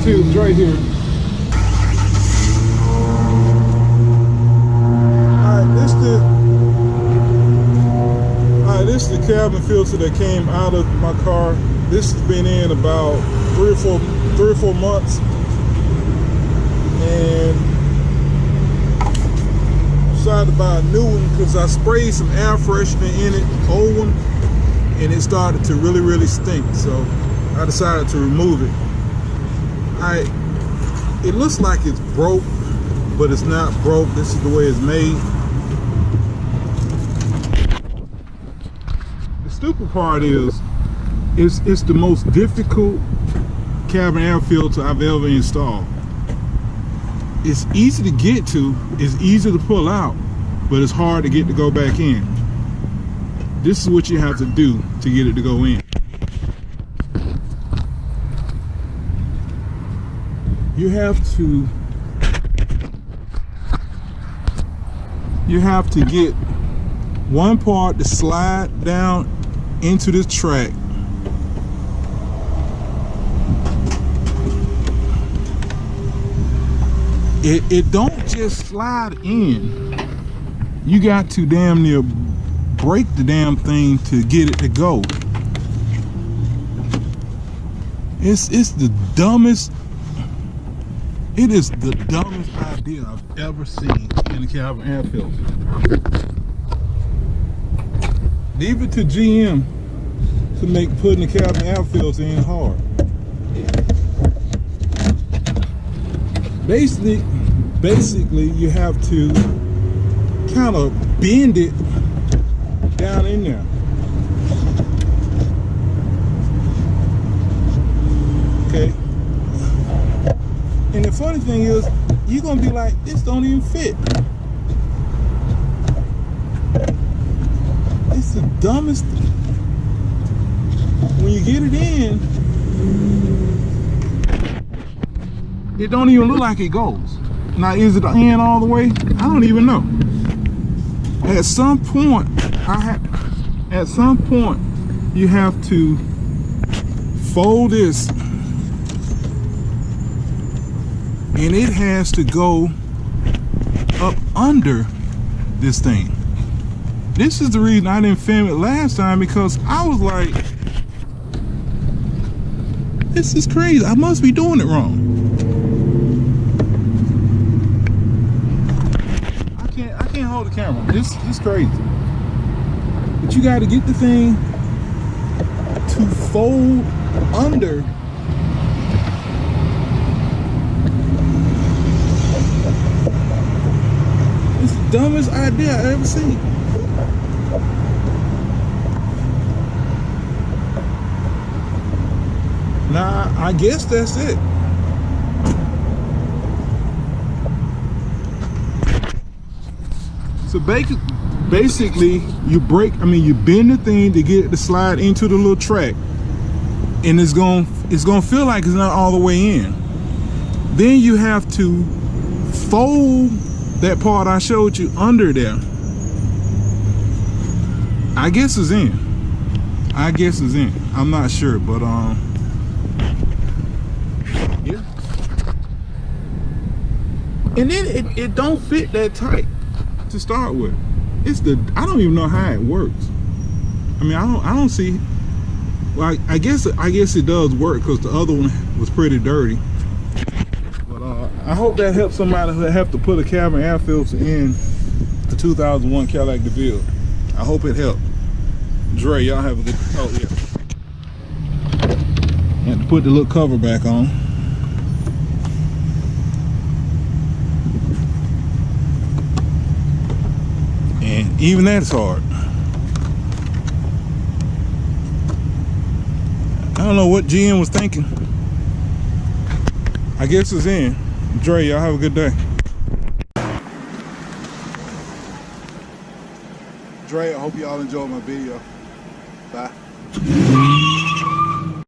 too, it's right here. Alright, this is the cabin filter that came out of my car. This has been in about three or four months. And decided to buy a new one because I sprayed some air freshener in it, old one, and it started to really stink. So I decided to remove it. It looks like it's broke, but it's not broke. This is the way it's made. The stupid part is it's the most difficult cabin air filter I've ever installed. It's easy to get to, it's easy to pull out, but it's hard to get to go back in. This is what you have to do to get it to go in. You have to get one part to slide down into this track. It don't just slide in. You got to damn near break the damn thing to get it to go. It's the dumbest. It is the dumbest idea I've ever seen in a cabin air filter. Leave it to GM to make putting the cabin air filter in hard. Basically, you have to kind of bend it down in there. Okay. And the funny thing is, you're gonna be like, this don't even fit. It's the dumbest thing. When you get it in, it don't even look like it goes. Now, is it in all the way? I don't even know. At some point, you have to fold this, and it has to go up under this thing. This is the reason I didn't film it last time, because I was like, this is crazy. I must be doing it wrong. I can't hold the camera. This is crazy. But you got to get the thing to fold under. It's the dumbest idea I ever seen. Nah, I guess that's it. So basically, you bend the thing to get it to slide into the little track, and it's gonna feel like it's not all the way in. Then you have to fold that part I showed you under there. I guess it's in. I'm not sure, but yeah. And then it don't fit that tight to start with. I don't even know how it works. I mean, I don't see. Well, I guess it does work, because the other one was pretty dirty. But I hope that helps somebody who have to put a cabin air filter in the 2001 Cadillac Deville. I hope it helped. Dre, y'all have a good. Oh yeah. Have to put the little cover back on. And even that's hard. I don't know what GM was thinking. I guess it's in. Dre, y'all have a good day. Dre, I hope y'all enjoyed my video. Bye.